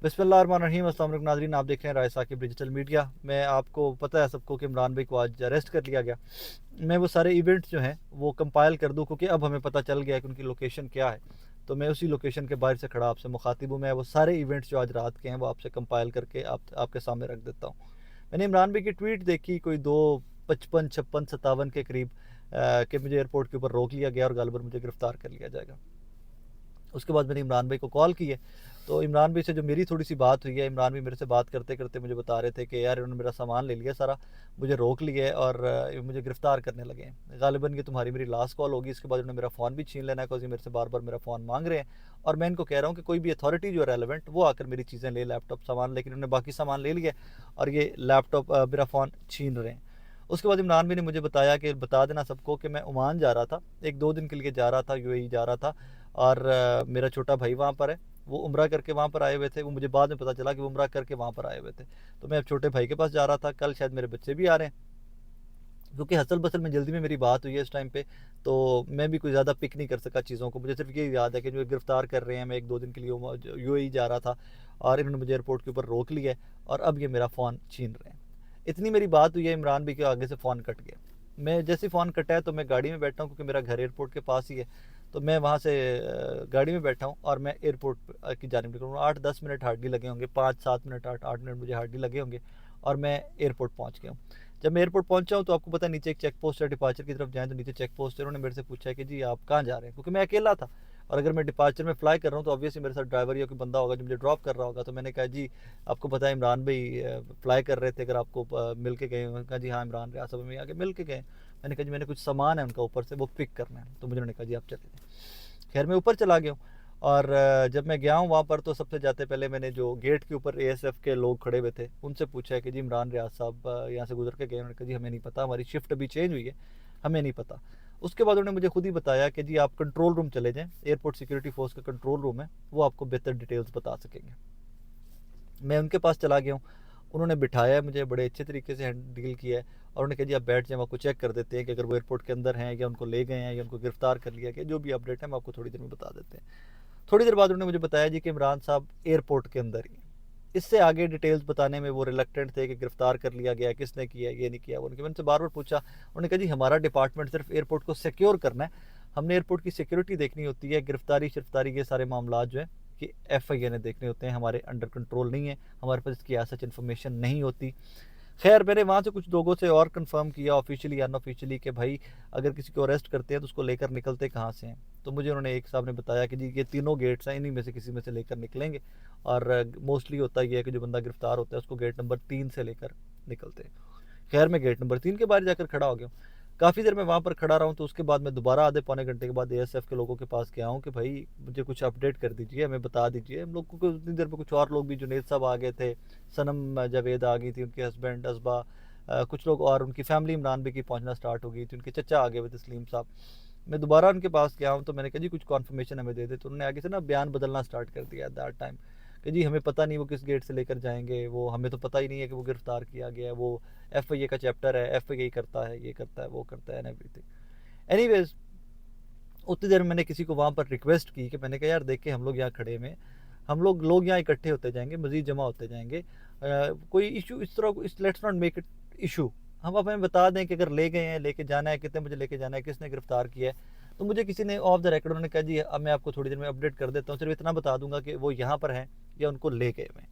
बिस्मिल्लाहिर्रहमानिर्रहीम। अस्सलाम वालेकुम नाज़रीन, आप देख रहे हैं राय साकिब डिजिटल मीडिया। मैं आपको पता है सबको कि इमरान भाई को आज अरेस्ट कर लिया गया। मैं वो सारे इवेंट्स जो हैं वो कंपाइल कर दूं, क्योंकि अब हमें पता चल गया कि उनकी लोकेशन क्या है। तो मैं उसी लोकेशन के बाहर से खड़ा आपसे मुखातिब हूँ। मैं वो सारे इवेंट्स जो आज रात के हैं वो आपसे कंपाइल करके आपके सामने रख देता हूँ। मैंने इमरान भाई की ट्वीट देखी, कोई 2:55, 56, 57 के करीब कि मुझे एयरपोर्ट के ऊपर रोक लिया गया और गालिबन मुझे गिरफ्तार कर लिया जाएगा। उसके बाद मैंने इमरान भाई को कॉल की है। तो इमरान भाई से जो मेरी थोड़ी सी बात हुई है, इमरान भाई मेरे से बात करते करते मुझे बता रहे थे कि यार इन्होंने मेरा सामान ले लिया सारा, मुझे रोक लिया है और मुझे गिरफ्तार करने लगे हैं। गालिबन ये तुम्हारी मेरी लास्ट कॉल होगी, इसके बाद उन्होंने मेरा फ़ोन भी छीन लेना है, क्योंकि मेरे से बार बार मेरा फ़ोन मांग रहे हैं। और मैं इनको कह रहा हूँ कि कोई भी अथॉरिटी जो है रेलिवेंट वो आकर मेरी चीज़ें ले, लैपटॉप सामान, लेकिन उन्होंने बाकी सामान ले लिया और ये लैपटॉप मेरा फ़ोन छीन रहे हैं। उसके बाद इमरान भाई ने मुझे बताया कि बता देना सबको कि मैं ओमान जा रहा था, 1-2 दिन के लिए जा रहा था, यूएई जा रहा था। और मेरा छोटा भाई वहाँ पर है, वो उम्रा करके वहाँ पर आए हुए थे। वो मुझे बाद में पता चला कि वो उम्रा करके वहाँ पर आए हुए थे। तो मैं अब छोटे भाई के पास जा रहा था, कल शायद मेरे बच्चे भी आ रहे हैं, क्योंकि हसल बसल में जल्दी में मेरी बात हुई है इस टाइम पे। तो मैं भी कोई ज़्यादा पिक नहीं कर सका चीज़ों को। मुझे सिर्फ ये याद है कि जो गिरफ़्तार कर रहे हैं, मैं 1-2 दिन के लिए यूएई जा रहा था और इन्होंने मुझे एयरपोर्ट के ऊपर रोक लिया है और अब ये मेरा फ़ोन छीन रहे हैं। इतनी मेरी बात हुई है, इमरान भाई के आगे से फ़ोन कट गया। मैं जैसे फ़ोन कटा है तो मैं गाड़ी में बैठा हूँ, क्योंकि मेरा घर एयरपोर्ट के पास ही है। तो मैं वहाँ से गाड़ी में बैठा हूँ और मैं एयरपोर्ट की जानिब निकल रहा हूँ। 8-10 मिनट हार्डली लगे होंगे, 5-7 मिनट, 8-8 मिनट मुझे हार्डली लगे होंगे और मैं एयरपोर्ट पहुँच गया हूँ। जब मैं एयरपोर्ट पहुंचा हूँ तो आपको पता है नीचे एक चेक पोस्ट है, डिपार्चर की तरफ जाएं तो नीचे चेक पोस्ट है। उन्होंने मेरे से पूछा है कि जी आप कहाँ जा रहे हैं, क्योंकि मैं अकेला था और अगर मैं डिपार्चर में फ्लाई कर रहा हूँ तो ऑब्वियसली मेरे साथ ड्राइवर या कोई बंदा होगा जो मुझे ड्रॉप कर रहा होगा। तो मैंने कहा जी आपको पता है इमरान भाई फ्लाई कर रहे थे, अगर आपको मिल के गए। उन्होंने कहा जी हाँ इमरान रियासत में आके मिल के गए। मैंने कहा जी मैंने कुछ सामान है उनका ऊपर से, वो पिक करना है। तो मुझे उन्होंने कहा जी आप चले जाएँ। खैर मैं ऊपर चला गया हूँ और जब मैं गया हूँ वहाँ पर तो सबसे जाते पहले मैंने जो गेट के ऊपर एएसएफ के लोग खड़े हुए थे उनसे पूछा है कि जी इमरान रियाज साहब यहाँ से गुजर के गए। उन्होंने कहा जी हमें नहीं पता, हमारी शिफ्ट अभी चेंज हुई है, हमें नहीं पता। उसके बाद उन्होंने मुझे खुद ही बताया कि जी आप कंट्रोल रूम चले जाएँ, एयरपोर्ट सिक्योरिटी फोर्स का कंट्रोल रूम है, वो आपको बेहतर डिटेल्स बता सकेंगे। मैं उनके पास चला गया हूँ, उन्होंने बिठाया मुझे, बड़े अच्छे तरीके से डील किया है और उन्होंने कहा जी आप बैठ जाएँ, आपको चेक कर देते हैं कि अगर वो एयरपोर्ट के अंदर हैं या उनको ले गए हैं या उनको गिरफ्तार कर लिया गया, जो भी अपडेट है हम आपको थोड़ी देर में बता देते हैं। थोड़ी देर बाद उन्होंने मुझे बताया जी कि इमरान साहब एयरपोर्ट के अंदर ही। इससे आगे डिटेल्स बताने में वो रिलक्टेंट थे कि गिरफ्तार कर लिया गया, किसने किया, ये नहीं किया। उनके मैंने से बार बार पूछा, उन्होंने कहा जी हमारा डिपार्टमेंट सिर्फ एयरपोर्ट को सिक्योर करना है, हमने एयरपोर्ट की सिक्योरिटी देखनी होती है, गिरफ्तारी शिरफ्तारी ये सारे मामला जो है कि FIA ने देखने होते हैं, हमारे अंडर कंट्रोल नहीं है, हमारे पास इसकी सच इन्फॉर्मेशन नहीं होती। खैर मैंने वहाँ से कुछ लोगों से और कंफर्म किया ऑफिशियली अनऑफिशियली कि भाई अगर किसी को अरेस्ट करते हैं तो उसको लेकर निकलते कहाँ से हैं। तो मुझे उन्होंने एक साहब ने बताया कि जी ये तीनों गेट्स हैं, इन्हीं में से किसी में से लेकर निकलेंगे। और मोस्टली होता ही है कि जो बंदा गिरफ्तार होता है उसको गेट नंबर 3 से लेकर निकलते हैं। खैर मैं गेट नंबर 3 के बाहर जाकर खड़ा हो गया हूँ। काफ़ी देर मैं वहाँ पर खड़ा रहा हूँ। तो उसके बाद मैं दोबारा आधे पौने घंटे के बाद ASF के लोगों के पास गया हूँ कि भाई मुझे कुछ अपडेट कर दीजिए, हमें बता दीजिए। हम लोग को उतनी देर में कुछ और लोग भी, जुनेद साहब आ गए थे, सनम जावेद आ गई थी, उनके हस्बैंड असबा, कुछ लोग और उनकी फैमिली इमरान भाई की पहुंचना स्टार्ट हो गई थी, उनके चचा आ गए हुए तस्लीम साहब। मैं दोबारा उनके पास गया हूँ तो मैंने कहा जी कुछ कॉन्फर्मेशन हमें दे दे। तो उन्होंने आगे से ना बयान बदलना स्टार्ट कर दिया दैट टाइम कि जी हमें पता नहीं वो किस गेट से लेकर जाएंगे, वो हमें तो पता ही नहीं है कि वो गिरफ्तार किया गया है, वो FIA का चैप्टर है, FIA करता है, ये करता है, वो करता है एंड एवरीथिंग। एनीवेज उतनी देर में मैंने किसी को वहाँ पर रिक्वेस्ट की कि मैंने कहा यार देख के हम लोग यहाँ खड़े में, हम लोग यहाँ इकट्ठे होते जाएंगे, मज़ीद जमा होते जाएंगे, कोई इशू इस तरह इस let's not make it issue. हम आप हमें बता दें कि अगर ले गए हैं, लेके जाना है, कितने बजे लेके जाना है, किसने गिरफ्तार किया है। तो मुझे किसी ने ऑफ द रिकॉर्ड उन्होंने कहा जी अब मैं आपको थोड़ी देर में अपडेट कर देता हूँ, सिर्फ इतना बता दूंगा कि वो यहाँ पर हैं या उनको ले गए हुए हैं।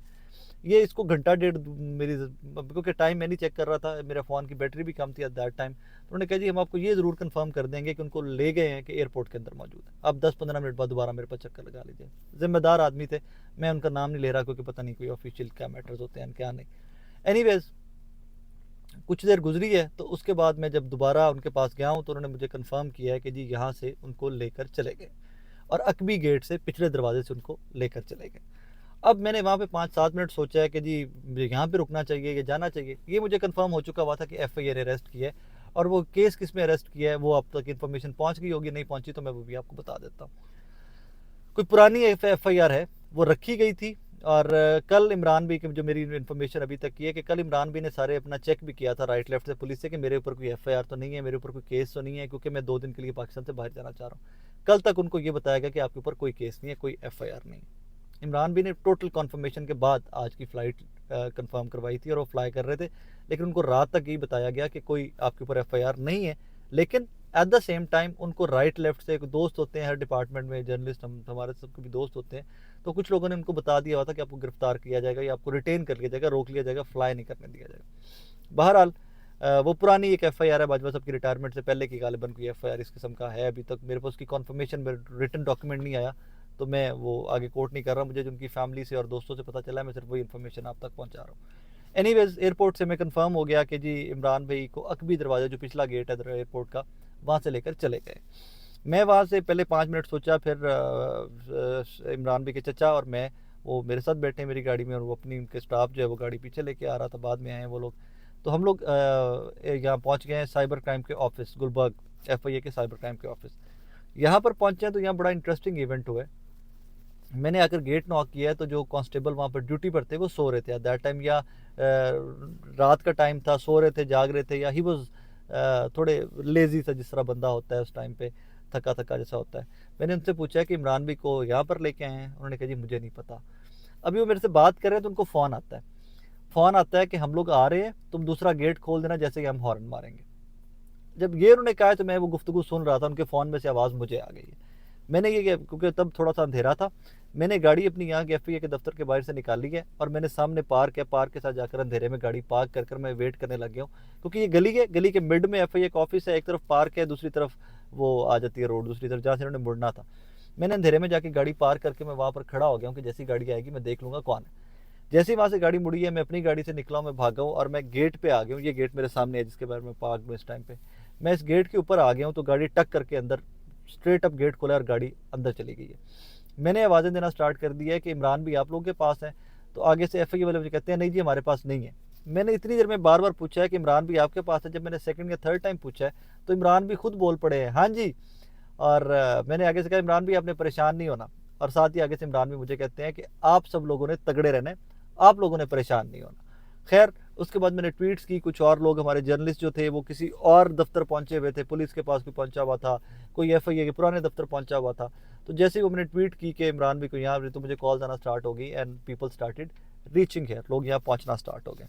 ये इसको घंटा डेढ़ मेरी, क्योंकि टाइम मैं नहीं चेक कर रहा था, मेरा फ़ोन की बैटरी भी कम थी एट दैट टाइम। तो उन्होंने कहा जी हम आपको ये ज़रूर कंफर्म कर देंगे कि उनको ले गए हैं, कि एयरपोर्ट के अंदर मौजूद है। आप 10-15 मिनट बाद दोबारा मेरे पास चक्कर लगा लीजिए। ज़िम्मेदार आदमी थे, मैं उनका नाम नहीं ले रहा क्योंकि पता नहीं कोई ऑफिशियल क्या मैटर्स होते हैं क्या नहीं। एनीवेज कुछ देर गुजरी है तो उसके बाद मैं जब दोबारा उनके पास गया हूँ तो उन्होंने मुझे कंफर्म किया है कि जी यहाँ से उनको लेकर चले गए और अकबी गेट से पिछले दरवाजे से उनको लेकर चले गए। अब मैंने वहाँ पे 5-7 मिनट सोचा है कि जी यहाँ पे रुकना चाहिए या जाना चाहिए। ये मुझे कंफर्म हो चुका हुआ था कि FIA ने अरेस्ट किया है और वो केस किस में अरेस्ट किया है वो अब तक इन्फॉर्मेशन पहुँच गई होगी, नहीं पहुँची तो मैं वो भी आपको बता देता हूँ। कोई पुरानी FIR है, वो रखी गई थी और कल इमरान भाई की जो मेरी इन्फॉर्मेशन अभी तक की है कि कल इमरान भाई ने सारे अपना चेक भी किया था राइट लेफ्ट से पुलिस से कि मेरे ऊपर कोई FIR तो नहीं है, मेरे ऊपर कोई केस तो नहीं है, क्योंकि मैं 2 दिन के लिए पाकिस्तान से बाहर जाना चाह रहा हूँ। कल तक उनको ये बताया गया कि आपके ऊपर कोई केस नहीं है, कोई FIR नहीं है। इमरान भी ने टोटल कन्फर्मेशन के बाद आज की फ़्लाइट कंफर्म करवाई थी और वो फ्लाई कर रहे थे, लेकिन उनको रात तक यही बताया गया कि कोई आपके ऊपर एफआईआर नहीं है। लेकिन एट द सेम टाइम उनको राइट लेफ्ट से एक दोस्त होते हैं हर डिपार्टमेंट में, जर्नलिस्ट हम हमारे सबके भी दोस्त होते हैं, तो कुछ लोगों ने उनको बता दिया हुआ था कि आपको गिरफ्तार किया जाएगा या आपको रिटेन कर लिया जाएगा, रोक लिया जाएगा, फ्लाई नहीं करने दिया जाएगा। बहरहाल वो पुरानी एक एफआईआर है, बाजवा साहब की रिटायरमेंट से पहले की गालिबन कोई एफआईआर इस किस्म का है। अभी तक मेरे पास उसकी कन्फर्मेशन में रिटन डॉक्यूमेंट नहीं आया, तो मैं वो आगे कोर्ट नहीं कर रहा। मुझे जो उनकी फैमिली से और दोस्तों से पता चला है, मैं सिर्फ वही इन्फॉर्मेशन आप तक पहुंचा रहा हूँ। एनीवेज एयरपोर्ट से मैं कंफर्म हो गया कि जी इमरान भाई को अकबी दरवाज़ा जो पिछला गेट है एयरपोर्ट का, वहाँ से लेकर चले गए। मैं वहाँ से पहले 5 मिनट सोचा, फिर इमरान भाई के चचा और मैं वो मेरे साथ बैठे मेरी गाड़ी में, और वो अपनी उनके स्टाफ जो है वो गाड़ी पीछे लेके आ रहा था, बाद में आए हैं वो लोग। तो हम लोग यहाँ पहुँच गए हैं साइबर क्राइम के ऑफिस, गुलबर्ग एफआईए के साइबर क्राइम के ऑफिस। यहाँ पर पहुँचे हैं तो यहाँ बड़ा इंटरेस्टिंग इवेंट हुआ है। मैंने आकर गेट नॉक किया है तो जो कांस्टेबल वहाँ पर ड्यूटी पर थे वो सो रहे थे एट दैट टाइम, या रात का टाइम था, सो रहे थे, जाग रहे थे, या ही वॉज थोड़े लेजी सा जिस तरह बंदा होता है उस टाइम पे, थका थका जैसा होता है। मैंने उनसे पूछा कि इमरान भाई को यहाँ पर लेके आए हैं? उन्होंने कहा जी मुझे नहीं पता। अभी वो मेरे से बात कर रहे हैं तो उनको फ़ोन आता है कि हम लोग आ रहे हैं, तुम दूसरा गेट खोल देना जैसे कि हम हॉर्न मारेंगे। जब ये उन्होंने कहा तो मैं वो गुफ्तगू सुन रहा था, उनके फ़ोन में से आवाज़ मुझे आ गई है। मैंने ये क्योंकि तब थोड़ा सा अंधेरा था, मैंने गाड़ी अपनी यहाँ के एफआईए के दफ्तर के बाहर से निकाली है और मैंने सामने पार्क है, पार्क के साथ जाकर अंधेरे में गाड़ी पार्क कर मैं वेट करने लग गया हूँ, क्योंकि ये गली के मिड में एफआईए का ऑफिस है, एक तरफ पार्क है, दूसरी तरफ वो आ जाती है रोड, दूसरी तरफ जहाँ से उन्होंने मुड़ना था। मैंने अंधेरे में जाके गाड़ी पार्क करके मैं वहाँ पर खड़ा हो गया हूँ कि जैसी गाड़ी आएगी मैं देख लूँगा कौन है। जैसे ही वहाँ से गाड़ी मुड़ी है, मैं अपनी गाड़ी से निकला हूँ, मैं भागा हूँ और मैं गेट पे आ गया हूँ। ये गेट मेरे सामने है जिसके बारे में पार्क हूँ इस टाइम पे। मैं इस गेट के ऊपर आ गया हूँ तो गाड़ी टक करके अंदर स्ट्रेट अप गेट खोला और गाड़ी अंदर चली गई है। मैंने आवाज़ें देना स्टार्ट कर दिया है कि इमरान भी आप लोगों के पास है, तो आगे से एफआईए वाले मुझे कहते हैं नहीं जी हमारे पास नहीं है। मैंने इतनी देर में बार बार पूछा है कि इमरान भी आपके पास है। जब मैंने सेकंड या थर्ड टाइम पूछा है तो इमरान भी खुद बोल पड़े हैं हाँ जी। और मैंने आगे से कहा इमरान भी आपने परेशान नहीं होना, और साथ ही आगे से इमरान भी मुझे कहते हैं कि आप सब लोगों ने तगड़े रहना है, आप लोगों ने परेशान नहीं होना। खैर उसके बाद मैंने ट्वीट्स की, कुछ और लोग हमारे जर्नलिस्ट जो थे वो किसी और दफ्तर पहुंचे हुए थे, पुलिस के पास कोई पहुंचा हुआ था, कोई एफआईए के पुराने दफ्तर पहुंचा हुआ था। तो जैसे ही वो मैंने ट्वीट की कि इमरान भी को यहाँ, तो मुझे कॉल्स आना स्टार्ट हो गई and people started reaching here, लोग यहाँ पहुँचना स्टार्ट हो गए।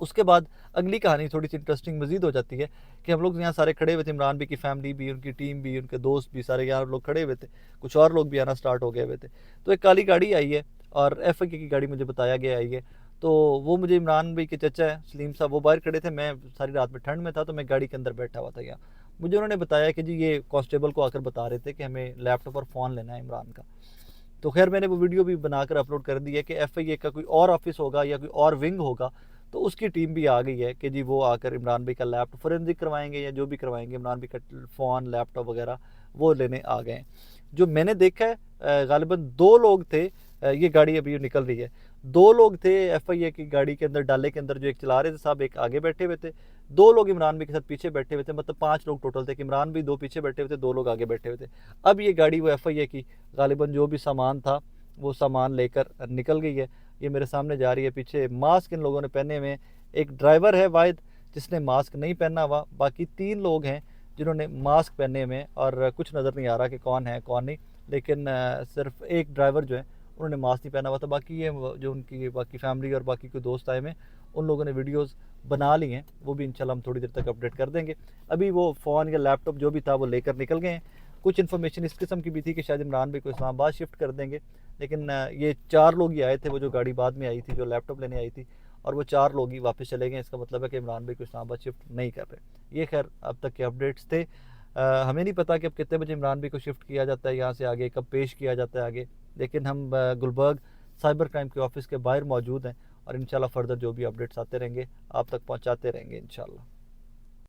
उसके बाद अगली कहानी थोड़ी सी इंटरेस्टिंग मजीद हो जाती है कि हम लोग यहाँ सारे खड़े हुए थे, इमरान भी की फैमिली भी, उनकी टीम भी, उनके दोस्त भी, सारे यहाँ लोग खड़े हुए थे, कुछ और लोग भी आना स्टार्ट हो गए हुए थे। तो एक काली गाड़ी आई है और एफआईए की गाड़ी मुझे बताया गया आई है। तो वो मुझे इमरान भाई के चचा है सलीम साहब, वो बाहर खड़े थे, मैं सारी रात में ठंड में था तो मैं गाड़ी के अंदर बैठा हुआ था। यहाँ मुझे उन्होंने बताया कि जी ये कांस्टेबल को आकर बता रहे थे कि हमें लैपटॉप और फ़ोन लेना है इमरान का। तो खैर मैंने वो वीडियो भी बनाकर अपलोड कर दी है कि एफआईए का कोई और ऑफिस होगा या कोई और विंग होगा तो उसकी टीम भी आ गई है कि जी वो आकर इमरान भाई का लैपटॉप फोरेंसिक करवाएंगे या जो भी करवाएंगे, इमरान भाई का फ़ोन लैपटॉप वगैरह वो लेने आ गए हैं। जो मैंने देखा है गालिबन 2 लोग थे, ये गाड़ी अभी निकल रही है, 2 लोग थे एफआईए की गाड़ी के अंदर, डाले के अंदर, जो एक चला रहे थे साहब, एक आगे बैठे हुए थे, 2 लोग इमरान भाई के साथ पीछे बैठे हुए थे, मतलब 5 लोग टोटल थे कि इमरान भी 2 पीछे बैठे हुए थे, 2 लोग आगे बैठे हुए थे। अब ये गाड़ी वो एफआईए की गालिबन जो भी सामान था वो सामान लेकर निकल गई है। ये मेरे सामने जा रही है, पीछे मास्क इन लोगों ने पहने हुए, एक ड्राइवर है वाहिद जिसने मास्क नहीं पहना हुआ, बाकी 3 लोग हैं जिन्होंने मास्क पहने हुए, और कुछ नज़र नहीं आ रहा कि कौन है कौन नहीं, लेकिन सिर्फ एक ड्राइवर जो है उन्होंने मास्क नहीं पहना हुआ था। बाकी ये जो उनकी बाकी फैमिली और बाकी कोई दोस्त आए हुए उन लोगों ने वीडियोस बना ली हैं, वो भी इंशाल्लाह हम थोड़ी देर तक अपडेट कर देंगे। अभी वो फ़ोन या लैपटॉप जो भी था वो लेकर निकल गए हैं। कुछ इन्फॉर्मेशन इस किस्म की भी थी कि शायद इमरान भाई को इस्लामाबाद शिफ्ट कर देंगे, लेकिन ये 4 लोग ही आए थे, वो जो गाड़ी बाद में आई थी जो लैपटॉप लेने आई थी, और वो 4 लोग ही वापस चले गए। इसका मतलब है कि इमरान भाई को इस्लामाबाद शिफ्ट नहीं कर रहे। ये खैर अब तक के अपडेट्स थे। हमें नहीं पता कि अब कितने बजे इमरान भाई को शिफ्ट किया जाता है यहाँ से आगे, कब पेश किया जाता है आगे, लेकिन हम गुलबर्ग साइबर क्राइम के ऑफिस के बाहर मौजूद हैं और इंशाल्लाह फर्दर जो भी अपडेट्स आते रहेंगे आप तक पहुँचाते रहेंगे इंशाल्लाह।